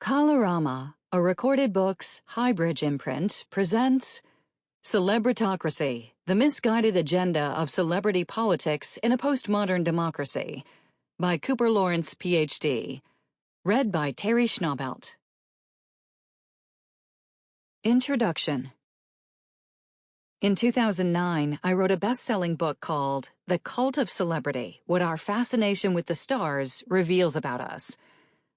Kalorama, a Recorded Books Highbridge imprint, presents Celebritocracy, the Misguided Agenda of Celebrity Politics in a Postmodern Democracy, by Cooper Lawrence, Ph.D. Read by Teri Schnaubelt. Introduction. In 2009, I wrote a best-selling book called The Cult of Celebrity: What Our Fascination with the Stars Reveals About Us.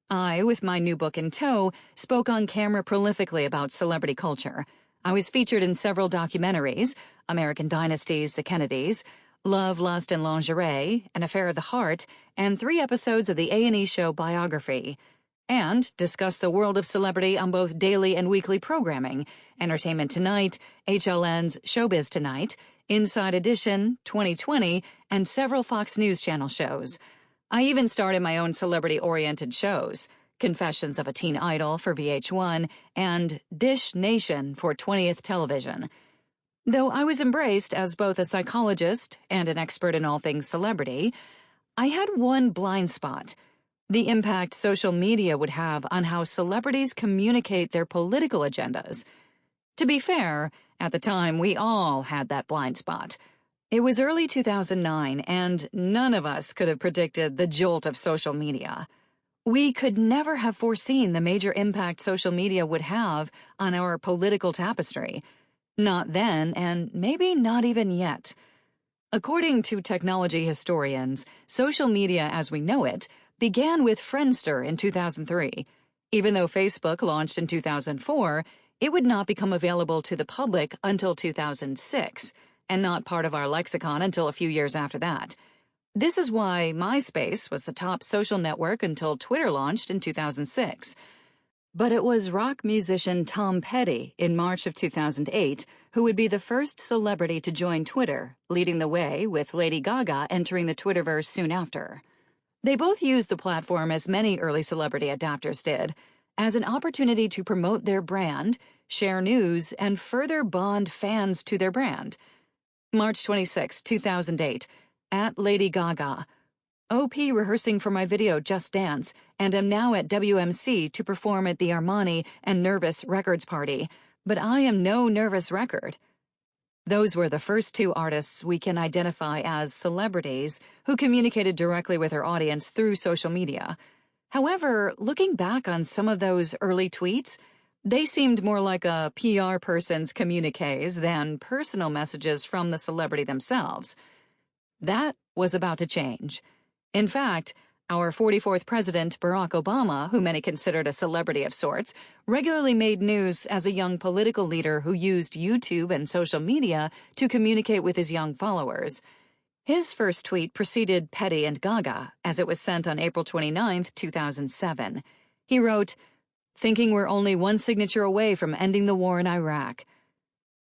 I, with my new book in tow, spoke on camera prolifically about celebrity culture. I was featured in several documentaries: American Dynasties, The Kennedys, Love, Lust, and Lingerie, An Affair of the Heart, and 3 episodes of the A&E show Biography, and discussed the world of celebrity on both daily and weekly programming: Entertainment Tonight, HLN's Showbiz Tonight, Inside Edition, 2020, and several Fox News Channel shows. I even starred in my own celebrity-oriented shows: Confessions of a Teen Idol for VH1 and Dish Nation for 20th Television. Though I was embraced as both a psychologist and an expert in all things celebrity, I had one blind spot: the impact social media would have on how celebrities communicate their political agendas. To be fair, at the time we all had that blind spot. It was early 2009, and none of us could have predicted the jolt of social media. We could never have foreseen the major impact social media would have on our political tapestry. Not then, and maybe not even yet. According to technology historians, social media as we know it began with Friendster in 2003. Even though Facebook launched in 2004, it would not become available to the public until 2006, and not part of our lexicon until a few years after that. This is why MySpace was the top social network until Twitter launched in 2006. But it was rock musician Tom Petty in March of 2008 who would be the first celebrity to join Twitter, leading the way with Lady Gaga entering the Twitterverse soon after. They both used the platform, as many early celebrity adapters did, as an opportunity to promote their brand, share news, and further bond fans to their brand. March 26, 2008, at Lady Gaga. OP rehearsing for my video Just Dance, and am now at WMC to perform at the Armani and Nervous Records party, but I am no Nervous Record. Those were the first 2 artists we can identify as celebrities who communicated directly with their audience through social media. However, looking back on some of those early tweets, they seemed more like a PR person's communiques than personal messages from the celebrity themselves. That was about to change. In fact, our 44th president, Barack Obama, who many considered a celebrity of sorts, regularly made news as a young political leader who used YouTube and social media to communicate with his young followers. His first tweet preceded Petty and Gaga, as it was sent on April 29, 2007. He wrote, "Thinking we're only one signature away from ending the war in Iraq."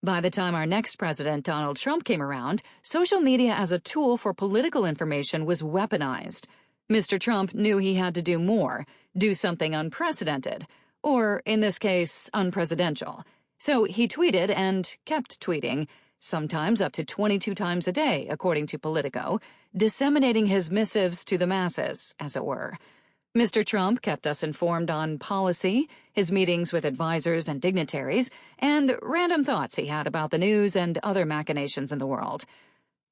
By the time our next president, Donald Trump, came around, social media as a tool for political information was weaponized. Mr. Trump knew he had to do more, do something unprecedented, or, in this case, unpresidential. So he tweeted and kept tweeting, sometimes up to 22 times a day, according to Politico, disseminating his missives to the masses, as it were. Mr. Trump kept us informed on policy, his meetings with advisors and dignitaries, and random thoughts he had about the news and other machinations in the world.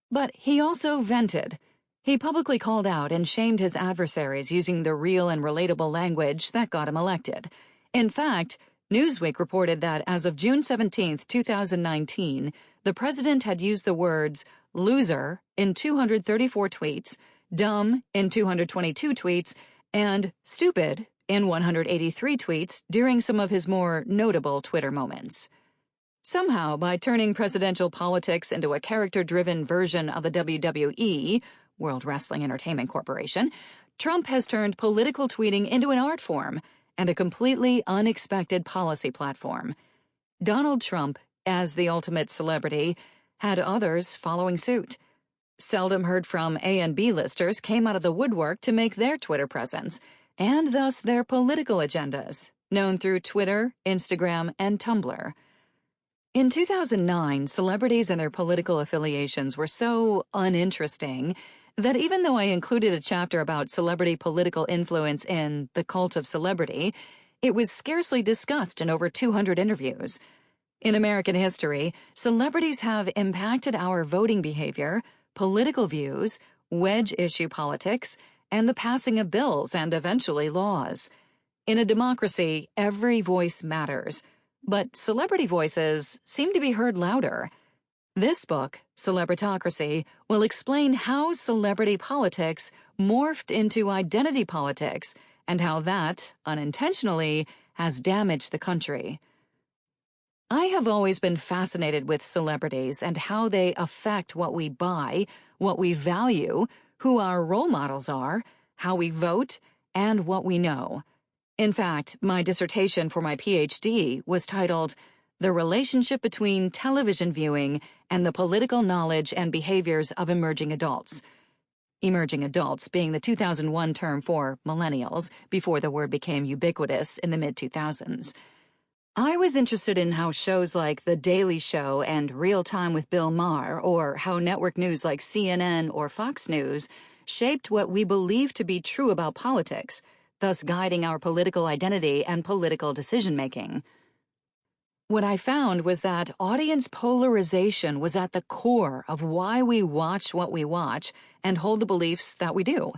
But he also vented. He publicly called out and shamed his adversaries using the real and relatable language that got him elected. In fact, Newsweek reported that as of June 17, 2019, the president had used the words loser in 234 tweets, dumb in 222 tweets, and stupid in 183 tweets during some of his more notable Twitter moments. Somehow, by turning presidential politics into a character-driven version of the WWE, World Wrestling Entertainment Corporation, Trump has turned political tweeting into an art form and a completely unexpected policy platform. Donald Trump, as the ultimate celebrity, had others following suit. Seldom heard from A and B listers came out of the woodwork to make their Twitter presence, and thus their political agendas, known through Twitter, Instagram, and Tumblr. In 2009, celebrities and their political affiliations were so uninteresting that even though I included a chapter about celebrity political influence in The Cult of Celebrity, It was scarcely discussed in over 200 interviews. In American history, celebrities have impacted our voting behavior, political views, wedge issue politics, and the passing of bills and eventually laws. In a democracy, every voice matters, but celebrity voices seem to be heard louder. This book, Celebritocracy, will explain how celebrity politics morphed into identity politics and how that, unintentionally, has damaged the country. I have always been fascinated with celebrities and how they affect what we buy, what we value, who our role models are, how we vote, and what we know. In fact, my dissertation for my PhD was titled The Relationship Between Television Viewing and the Political Knowledge and Behaviors of Emerging Adults. Emerging adults being the 2001 term for millennials before the word became ubiquitous in the mid-2000s. I was interested in how shows like The Daily Show and Real Time with Bill Maher, or how network news like CNN or Fox News shaped what we believe to be true about politics, thus guiding our political identity and political decision-making. What I found was that audience polarization was at the core of why we watch what we watch and hold the beliefs that we do.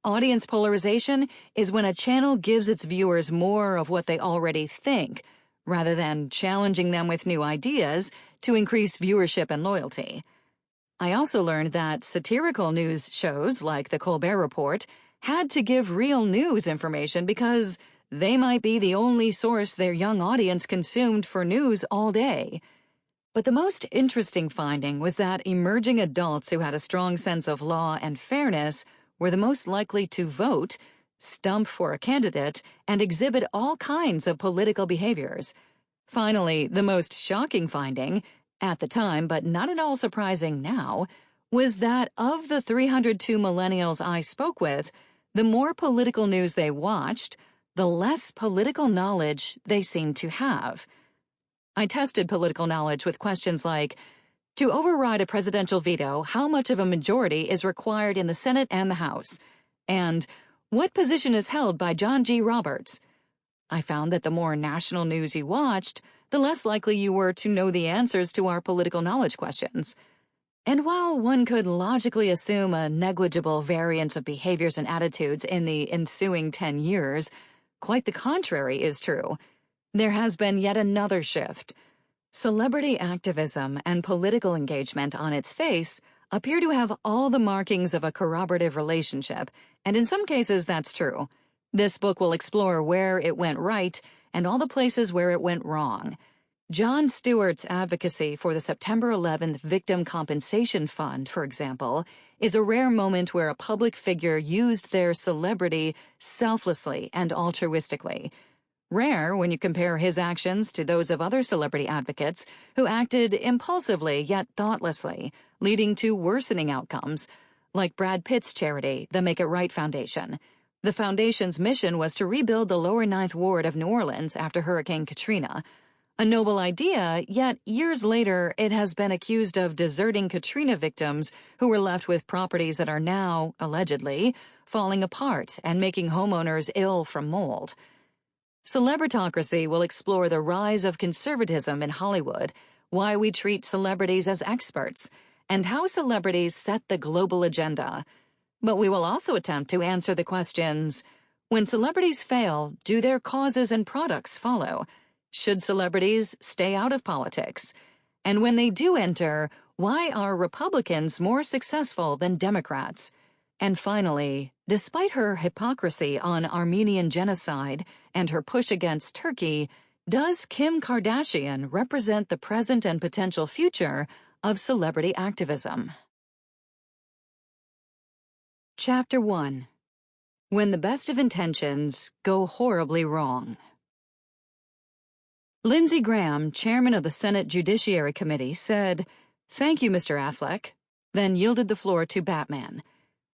Audience polarization is when a channel gives its viewers more of what they already think, rather than challenging them with new ideas to increase viewership and loyalty. I also learned that satirical news shows like The Colbert Report had to give real news information because they might be the only source their young audience consumed for news all day. But the most interesting finding was that emerging adults who had a strong sense of law and fairness were the most likely to vote, stump for a candidate, and exhibit all kinds of political behaviors. Finally, the most shocking finding, at the time but not at all surprising now, was that of the 302 millennials I spoke with, the more political news they watched, the less political knowledge they seemed to have. I tested political knowledge with questions like, to override a presidential veto, how much of a majority is required in the Senate and the House? And what position is held by John G. Roberts? I found that the more national news you watched, the less likely you were to know the answers to our political knowledge questions. And while one could logically assume a negligible variance of behaviors and attitudes in the ensuing 10 years, quite the contrary is true. There has been yet another shift. Celebrity activism and political engagement on its face appear to have all the markings of a corroborative relationship, and in some cases that's true. This book will explore where it went right and all the places where it went wrong. Jon Stewart's advocacy for the September 11th Victim Compensation Fund, for example, is a rare moment where a public figure used their celebrity selflessly and altruistically. Rare when you compare his actions to those of other celebrity advocates who acted impulsively yet thoughtlessly, leading to worsening outcomes, like Brad Pitt's charity, the Make It Right Foundation. The foundation's mission was to rebuild the lower Ninth Ward of New Orleans after Hurricane Katrina. A noble idea, yet years later it has been accused of deserting Katrina victims who were left with properties that are now, allegedly, falling apart and making homeowners ill from mold. Celebritocracy will explore the rise of conservatism in Hollywood, why we treat celebrities as experts, and how celebrities set the global agenda. But we will also attempt to answer the questions, when celebrities fail, do their causes and products follow? Should celebrities stay out of politics? And when they do enter, why are Republicans more successful than Democrats? And finally, despite her hypocrisy on Armenian genocide and her push against Turkey, does Kim Kardashian represent the present and potential future of celebrity activism? Chapter 1. When the best of intentions go horribly wrong. Lindsey Graham, chairman of the Senate Judiciary Committee, said, "Thank you, Mr. Affleck," then yielded the floor to Batman.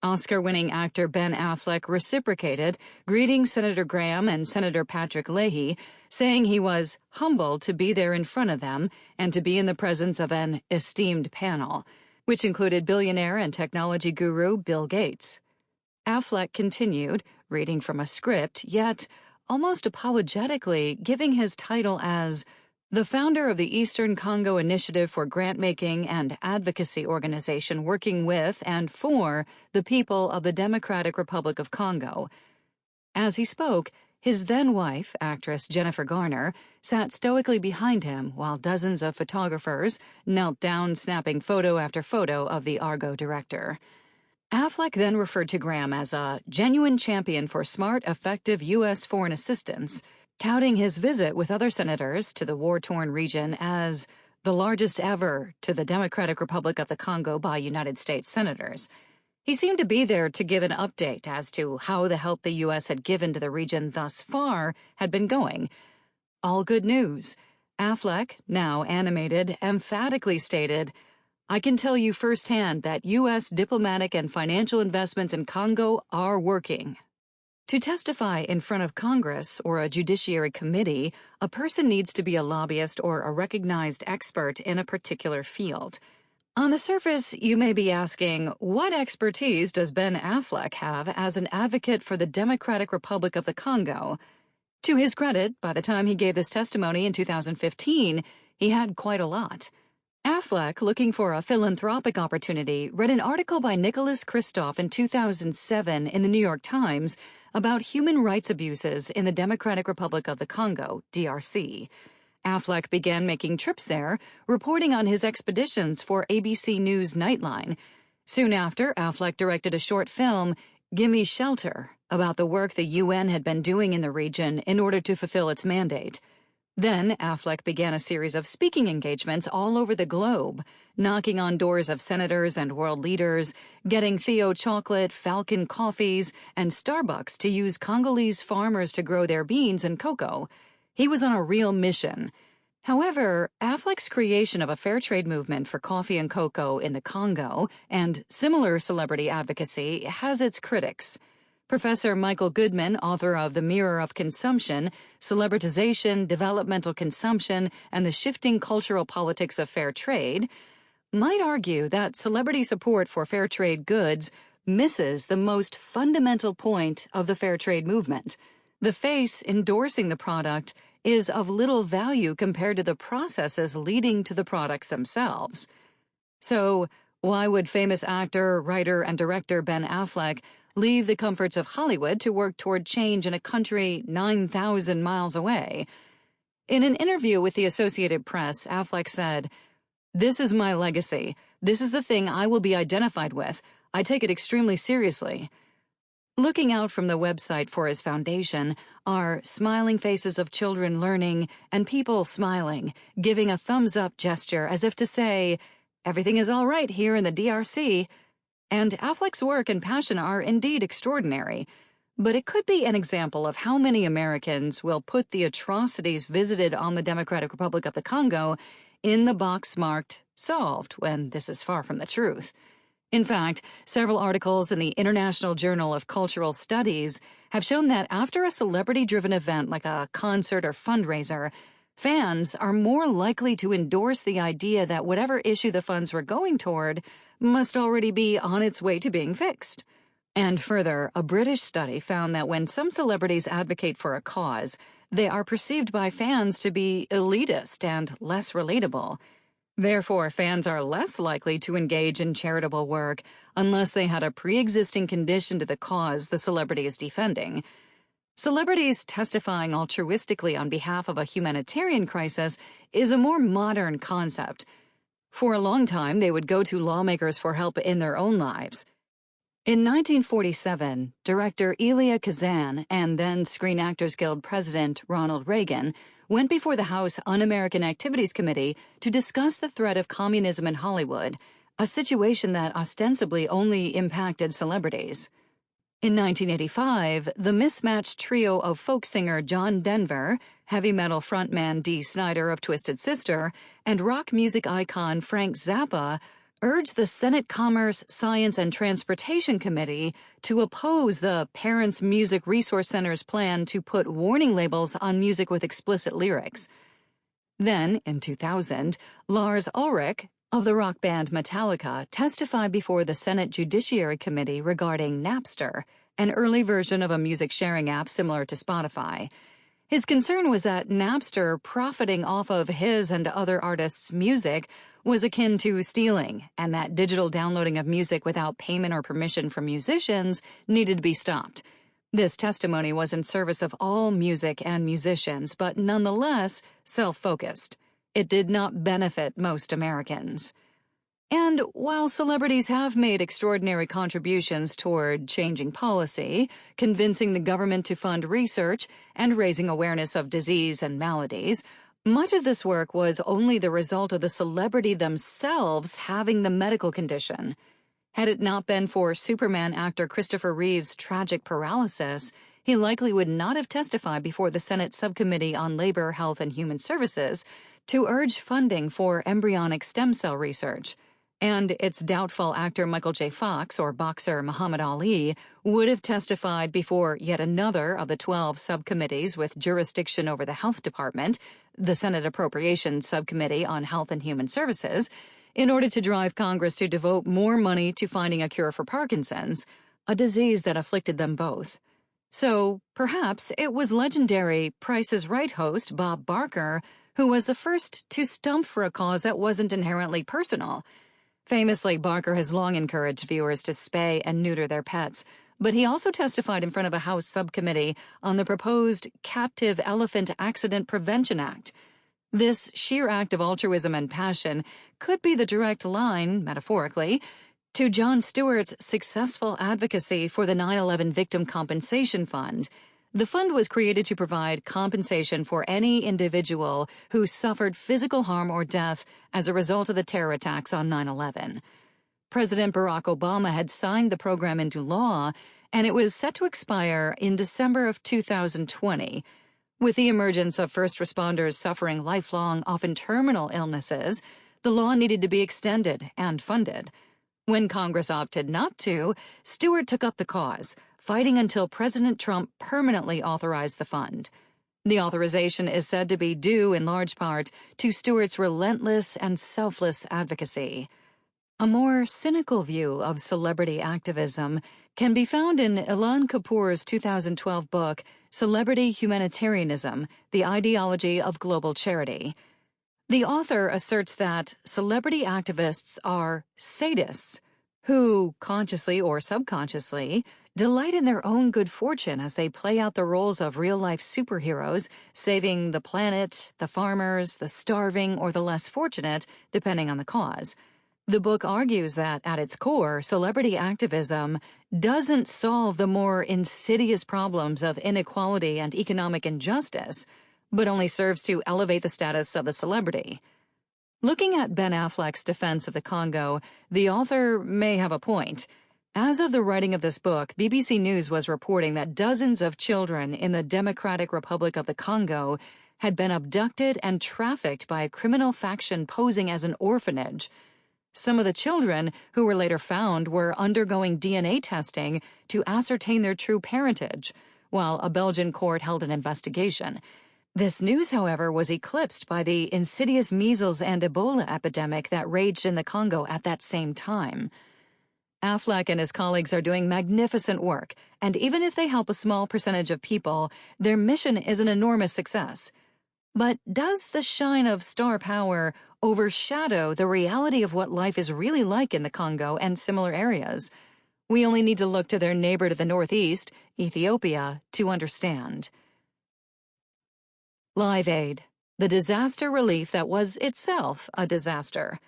Oscar-winning actor Ben Affleck reciprocated, greeting Senator Graham and Senator Patrick Leahy, saying he was humbled to be there in front of them and to be in the presence of an esteemed panel, which included billionaire and technology guru Bill Gates. Affleck continued, reading from a script, yet almost apologetically giving his title as the founder of the Eastern Congo Initiative for Grant-Making and Advocacy Organization working with and for the people of the Democratic Republic of Congo. As he spoke, his then-wife, actress Jennifer Garner, sat stoically behind him while dozens of photographers knelt down snapping photo after photo of the Argo director. Affleck then referred to Graham as a genuine champion for smart, effective U.S. foreign assistance, touting his visit with other senators to the war-torn region as the largest ever to the Democratic Republic of the Congo by United States senators. He seemed to be there to give an update as to how the help the U.S. had given to the region thus far had been going. All good news. Affleck, now animated, emphatically stated, "I can tell you firsthand that U.S. diplomatic and financial investments in Congo are working." To testify in front of Congress or a judiciary committee, a person needs to be a lobbyist or a recognized expert in a particular field. On the surface, you may be asking, what expertise does Ben Affleck have as an advocate for the Democratic Republic of the Congo? To his credit, by the time he gave this testimony in 2015, he had quite a lot. Affleck, looking for a philanthropic opportunity, read an article by Nicholas Kristof in 2007 in the New York Times about human rights abuses in the Democratic Republic of the Congo, DRC. Affleck began making trips there, reporting on his expeditions for ABC News Nightline. Soon after, Affleck directed a short film, Gimme Shelter, about the work the UN had been doing in the region in order to fulfill its mandate. Then, Affleck began a series of speaking engagements all over the globe, knocking on doors of senators and world leaders, getting Theo chocolate, Falcon coffees, and Starbucks to use Congolese farmers to grow their beans and cocoa. He was on a real mission. However, Affleck's creation of a fair trade movement for coffee and cocoa in the Congo and similar celebrity advocacy has its critics. Professor Michael Goodman, author of The Mirror of Consumption, Celebritization, Developmental Consumption, and the Shifting Cultural Politics of Fair Trade, might argue that celebrity support for fair trade goods misses the most fundamental point of the fair trade movement. The face endorsing the product is of little value compared to the processes leading to the products themselves. So, why would famous actor, writer, and director Ben Affleck leave the comforts of Hollywood to work toward change in a country 9,000 miles away? In an interview with the Associated Press, Affleck said, "This is my legacy. This is the thing I will be identified with. I take it extremely seriously." Looking out from the website for his foundation are smiling faces of children learning and people smiling, giving a thumbs-up gesture as if to say, "Everything is all right here in the DRC." And Affleck's work and passion are indeed extraordinary, but it could be an example of how many Americans will put the atrocities visited on the Democratic Republic of the Congo in the box marked "solved" when this is far from the truth. In fact, several articles in the International Journal of Cultural Studies have shown that after a celebrity-driven event like a concert or fundraiser, fans are more likely to endorse the idea that whatever issue the funds were going toward must already be on its way to being fixed. And further, a British study found that when some celebrities advocate for a cause, they are perceived by fans to be elitist and less relatable. Therefore, fans are less likely to engage in charitable work unless they had a pre-existing condition to the cause the celebrity is defending. Celebrities testifying altruistically on behalf of a humanitarian crisis is a more modern concept. For a long time, they would go to lawmakers for help in their own lives. In 1947, director Elia Kazan and then Screen Actors Guild president Ronald Reagan went before the House Un-American Activities Committee to discuss the threat of communism in Hollywood, a situation that ostensibly only impacted celebrities. In 1985, the mismatched trio of folk singer John Denver, heavy metal frontman Dee Snider of Twisted Sister, and rock music icon Frank Zappa urged the Senate Commerce, Science, and Transportation Committee to oppose the Parents Music Resource Center's plan to put warning labels on music with explicit lyrics. Then, in 2000, Lars Ulrich of the rock band Metallica testified before the Senate Judiciary Committee regarding Napster an early version of a music-sharing app similar to Spotify. His concern was that Napster profiting off of his and other artists' music was akin to stealing, and that digital downloading of music without payment or permission from musicians needed to be stopped. This testimony was in service of all music and musicians, but nonetheless self-focused. It did not benefit most Americans. And while celebrities have made extraordinary contributions toward changing policy, convincing the government to fund research, and raising awareness of disease and maladies, much of this work was only the result of the celebrity themselves having the medical condition. Had it not been for Superman actor Christopher Reeve's tragic paralysis, he likely would not have testified before the Senate Subcommittee on Labor, Health, and Human Services to urge funding for embryonic stem cell research. And it's doubtful actor Michael J. Fox or boxer Muhammad Ali would have testified before yet another of the 12 subcommittees with jurisdiction over the Health Department, the Senate Appropriations Subcommittee on Health and Human Services, in order to drive Congress to devote more money to finding a cure for Parkinson's, a disease that afflicted them both. So, perhaps it was legendary Price is Right host Bob Barker who was the first to stump for a cause that wasn't inherently personal. Famously, Barker has long encouraged viewers to spay and neuter their pets, but he also testified in front of a House subcommittee on the proposed Captive Elephant Accident Prevention Act. This sheer act of altruism and passion could be the direct line, metaphorically, to Jon Stewart's successful advocacy for the 9/11 Victim Compensation Fund. The fund was created to provide compensation for any individual who suffered physical harm or death as a result of the terror attacks on 9/11. President Barack Obama had signed the program into law, and it was set to expire in December of 2020. With the emergence of first responders suffering lifelong, often terminal illnesses, the law needed to be extended and funded. When Congress opted not to, Stewart took up the cause, fighting until President Trump permanently authorized the fund. The authorization is said to be due in large part to Stewart's relentless and selfless advocacy. A more cynical view of celebrity activism can be found in Ilan Kapoor's 2012 book, Celebrity Humanitarianism: The Ideology of Global Charity. The author asserts that celebrity activists are sadists who, consciously or subconsciously, delight in their own good fortune as they play out the roles of real-life superheroes, saving the planet, the farmers, the starving, or the less fortunate, depending on the cause. The book argues that, at its core, celebrity activism doesn't solve the more insidious problems of inequality and economic injustice, but only serves to elevate the status of the celebrity. Looking at Ben Affleck's defense of the Congo, the author may have a point. As of the writing of this book, BBC News was reporting that dozens of children in the Democratic Republic of the Congo had been abducted and trafficked by a criminal faction posing as an orphanage. Some of the children, who were later found, were undergoing DNA testing to ascertain their true parentage, while a Belgian court held an investigation. This news, however, was eclipsed by the insidious measles and Ebola epidemic that raged in the Congo at that same time. Affleck and his colleagues are doing magnificent work, and even if they help a small percentage of people, their mission is an enormous success. But does the shine of star power overshadow the reality of what life is really like in the Congo and similar areas? We only need to look to their neighbor to the northeast, Ethiopia, to understand. Live Aid, the disaster relief that was itself a disaster.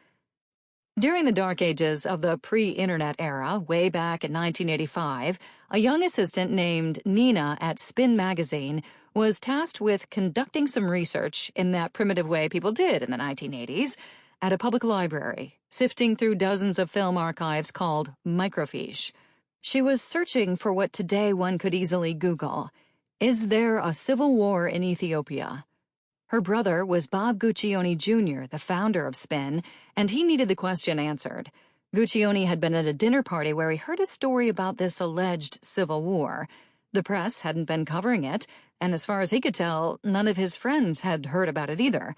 During the dark ages of the pre-internet era, way back in 1985, a young assistant named Nina at Spin magazine was tasked with conducting some research in that primitive way people did in the 1980s at a public library, sifting through dozens of film archives called microfiche. She was searching for what today one could easily Google. Is there a civil war in Ethiopia? Her brother was Bob Guccione Jr., the founder of Spin, and he needed the question answered. Guccione had been at a dinner party where he heard a story about this alleged civil war. The press hadn't been covering it, and as far as he could tell, none of his friends had heard about it either.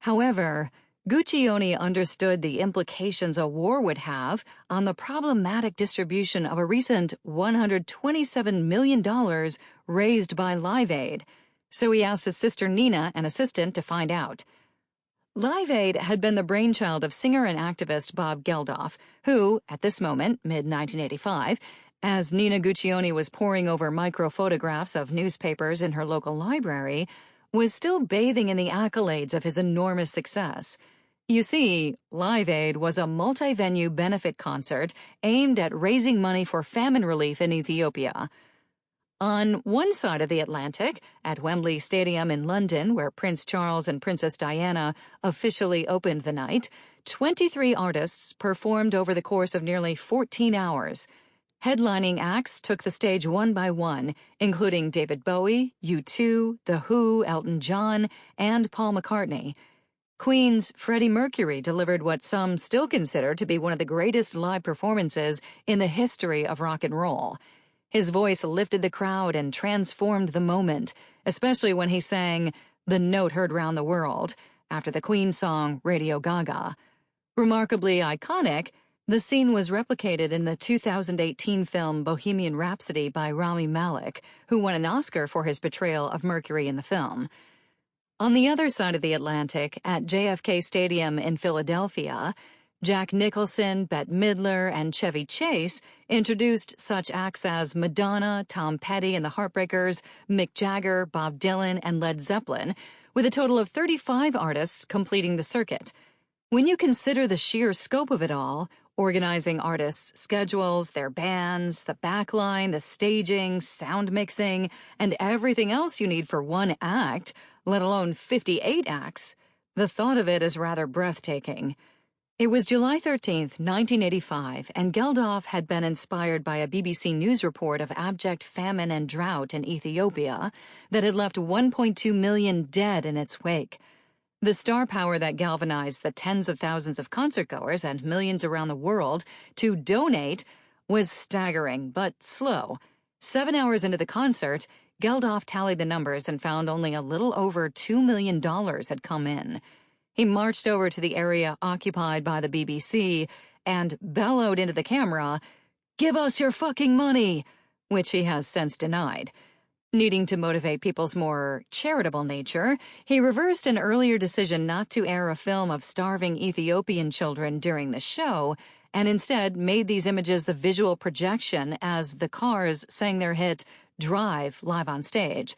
However, Guccione understood the implications a war would have on the problematic distribution of a recent $127 million raised by Live Aid, so he asked his sister Nina, an assistant, to find out. Live Aid had been the brainchild of singer and activist Bob Geldof, who, at this moment, mid-1985, as Nina Guccione was poring over microphotographs of newspapers in her local library, was still bathing in the accolades of his enormous success. You see, Live Aid was a multi-venue benefit concert aimed at raising money for famine relief in Ethiopia. On one side of the Atlantic, at Wembley Stadium in London, where Prince Charles and Princess Diana officially opened the night, 23 artists performed over the course of nearly 14 hours. Headlining acts took the stage one by one, including David Bowie, U2, The Who, Elton John, and Paul McCartney. Queen's Freddie Mercury delivered what some still consider to be one of the greatest live performances in the history of rock and roll. His voice lifted the crowd and transformed the moment, especially when he sang "The Note Heard Round the World" after the Queen song Radio Gaga. Remarkably iconic, the scene was replicated in the 2018 film Bohemian Rhapsody by Rami Malek, who won an Oscar for his portrayal of Mercury in the film. On the other side of the Atlantic, at JFK Stadium in Philadelphia, Jack Nicholson, Bette Midler, and Chevy Chase introduced such acts as Madonna, Tom Petty and the Heartbreakers, Mick Jagger, Bob Dylan, and Led Zeppelin, with a total of 35 artists completing the circuit. When you consider the sheer scope of it all, organizing artists' schedules, their bands, the backline, the staging, sound mixing, and everything else you need for one act, let alone 58 acts, the thought of it is rather breathtaking. It was July 13, 1985, and Geldof had been inspired by a BBC News report of abject famine and drought in Ethiopia that had left 1.2 million dead in its wake. The star power that galvanized the tens of thousands of concertgoers and millions around the world to donate was staggering, but slow. 7 hours into the concert, Geldof tallied the numbers and found only a little over $2 million had come in. He marched over to the area occupied by the BBC and bellowed into the camera, "Give us your fucking money," which he has since denied. Needing to motivate people's more charitable nature, he reversed an earlier decision not to air a film of starving Ethiopian children during the show, and instead made these images the visual projection as the Cars sang their hit Drive live on stage.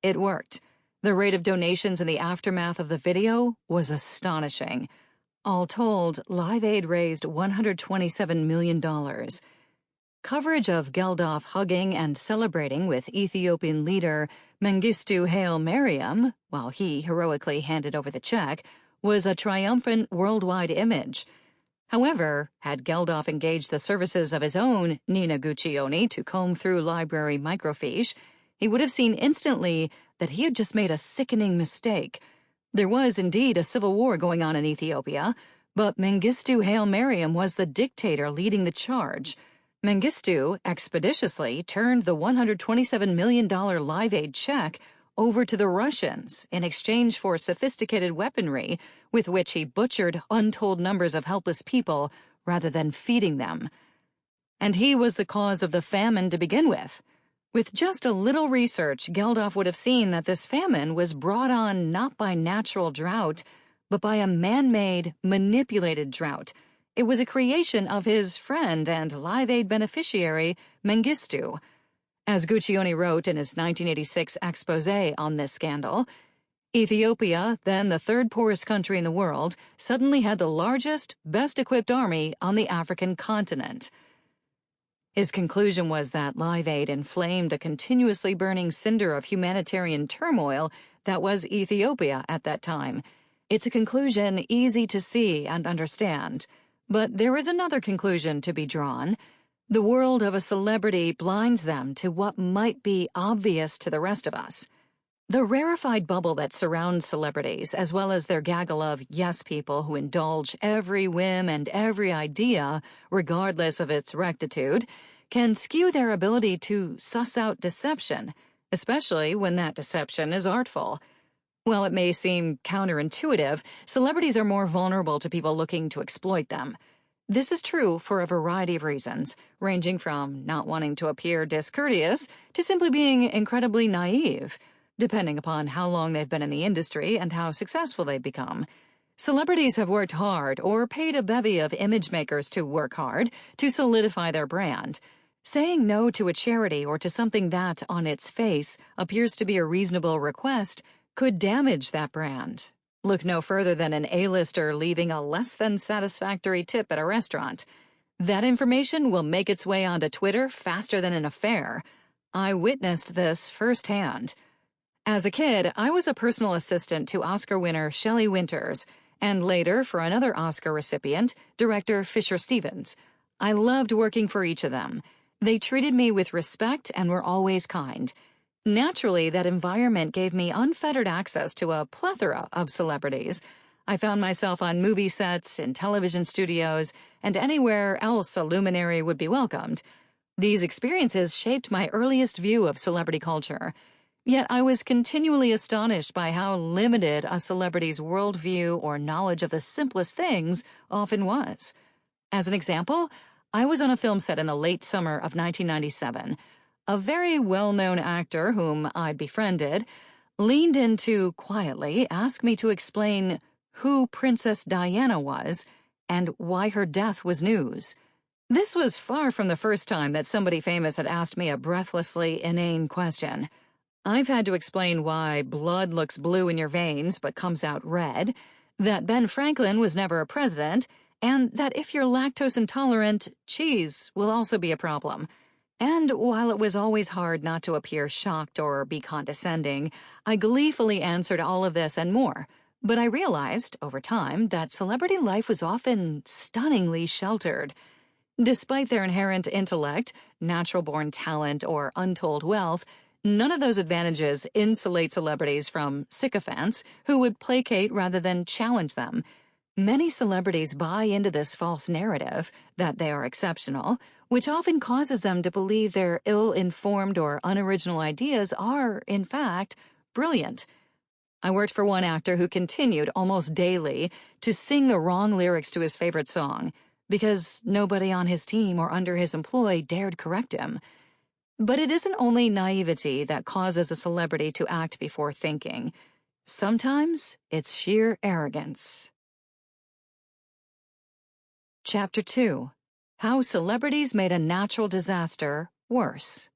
It worked. The rate of donations in the aftermath of the video was astonishing. All told, Live Aid raised $127 million. Coverage of Geldof hugging and celebrating with Ethiopian leader Mengistu Haile Mariam, while he heroically handed over the check, was a triumphant worldwide image. However, had Geldof engaged the services of his own Nina Guccione to comb through library microfiche, he would have seen instantly that he had just made a sickening mistake. There was indeed a civil war going on in Ethiopia, but Mengistu Haile Mariam was the dictator leading the charge. Mengistu expeditiously turned the $127 million Live Aid check over to the Russians in exchange for sophisticated weaponry with which he butchered untold numbers of helpless people rather than feeding them. And he was the cause of the famine to begin with. With just a little research, Geldof would have seen that this famine was brought on not by natural drought, but by a man-made, manipulated drought. It was a creation of his friend and Live Aid beneficiary, Mengistu. As Guccione wrote in his 1986 exposé on this scandal, Ethiopia, then the third poorest country in the world, suddenly had the largest, best-equipped army on the African continent. His conclusion was that Live Aid inflamed a continuously burning cinder of humanitarian turmoil that was Ethiopia at that time. It's a conclusion easy to see and understand. But there is another conclusion to be drawn. The world of a celebrity blinds them to what might be obvious to the rest of us. The rarefied bubble that surrounds celebrities, as well as their gaggle of yes people who indulge every whim and every idea, regardless of its rectitude, can skew their ability to suss out deception, especially when that deception is artful. While it may seem counterintuitive, celebrities are more vulnerable to people looking to exploit them. This is true for a variety of reasons, ranging from not wanting to appear discourteous to simply being incredibly naive, depending upon how long they've been in the industry and how successful they've become. Celebrities have worked hard or paid a bevy of image makers to work hard to solidify their brand. Saying no to a charity or to something that, on its face, appears to be a reasonable request could damage that brand. Look no further than an A-lister leaving a less than satisfactory tip at a restaurant. That information will make its way onto Twitter faster than an affair. I witnessed this firsthand. As a kid, I was a personal assistant to Oscar winner Shelley Winters, and later for another Oscar recipient, director Fisher Stevens. I loved working for each of them. They treated me with respect and were always kind. Naturally, that environment gave me unfettered access to a plethora of celebrities. I found myself on movie sets, in television studios, and anywhere else a luminary would be welcomed. These experiences shaped my earliest view of celebrity culture. Yet I was continually astonished by how limited a celebrity's worldview or knowledge of the simplest things often was. As an example, I was on a film set in the late summer of 1997. A very well-known actor whom I'd befriended leaned in to quietly ask me to explain who Princess Diana was and why her death was news. This was far from the first time that somebody famous had asked me a breathlessly inane question. I've had to explain why blood looks blue in your veins but comes out red, that Ben Franklin was never a president, and that if you're lactose intolerant, cheese will also be a problem. And while it was always hard not to appear shocked or be condescending, I gleefully answered all of this and more. But I realized, over time, that celebrity life was often stunningly sheltered. Despite their inherent intellect, natural-born talent, or untold wealth, none of those advantages insulate celebrities from sycophants who would placate rather than challenge them. Many celebrities buy into this false narrative that they are exceptional, which often causes them to believe their ill-informed or unoriginal ideas are, in fact, brilliant. I worked for one actor who continued almost daily to sing the wrong lyrics to his favorite song because nobody on his team or under his employ dared correct him. But it isn't only naivety that causes a celebrity to act before thinking. Sometimes it's sheer arrogance. Chapter 2. How Celebrities Made a Natural Disaster Worse.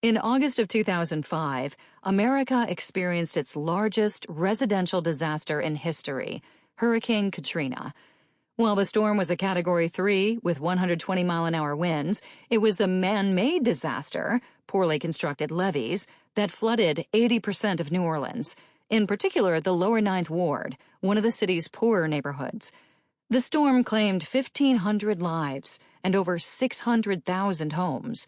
In August of 2005, America experienced its largest residential disaster in history, Hurricane Katrina. While the storm was a Category 3 with 120-mile-an-hour winds, it was the man-made disaster, poorly constructed levees, that flooded 80% of New Orleans, in particular the lower Ninth Ward, one of the city's poorer neighborhoods. The storm claimed 1,500 lives and over 600,000 homes.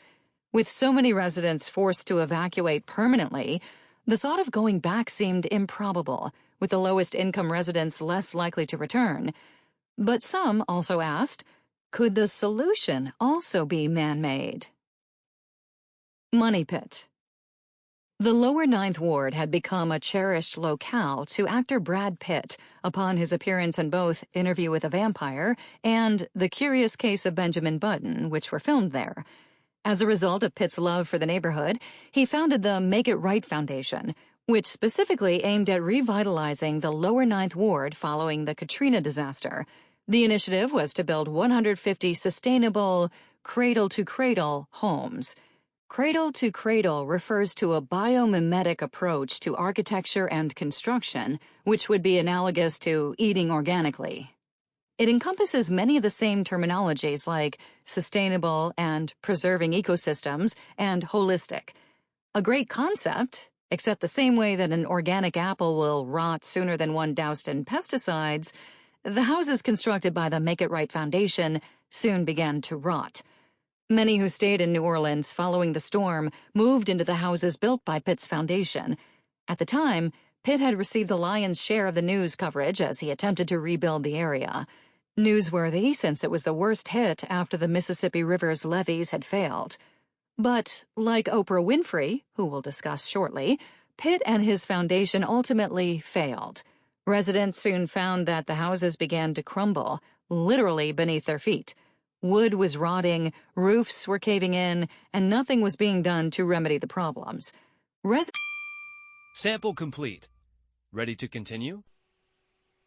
With so many residents forced to evacuate permanently, the thought of going back seemed improbable, with the lowest-income residents less likely to return. But some also asked, could the solution also be man-made? Money Pit. The lower Ninth Ward had become a cherished locale to actor Brad Pitt upon his appearance in both Interview with a Vampire and The Curious Case of Benjamin Button, which were filmed there. As a result of Pitt's love for the neighborhood, he founded the Make It Right Foundation, which specifically aimed at revitalizing the lower Ninth Ward following the Katrina disaster. The initiative was to build 150 sustainable, cradle-to-cradle homes. Cradle-to-cradle refers to a biomimetic approach to architecture and construction, which would be analogous to eating organically. It encompasses many of the same terminologies like sustainable and preserving ecosystems and holistic. A great concept, except the same way that an organic apple will rot sooner than one doused in pesticides, the houses constructed by the Make It Right Foundation soon began to rot. Many who stayed in New Orleans following the storm moved into the houses built by Pitt's foundation. At the time, Pitt had received the lion's share of the news coverage as he attempted to rebuild the area. Newsworthy since it was the worst hit after the Mississippi River's levees had failed. But, like Oprah Winfrey, who we'll discuss shortly, Pitt and his foundation ultimately failed. Residents soon found that the houses began to crumble, literally beneath their feet. Wood was rotting, roofs were caving in, and nothing was being done to remedy the problems. Sample complete. Ready to continue?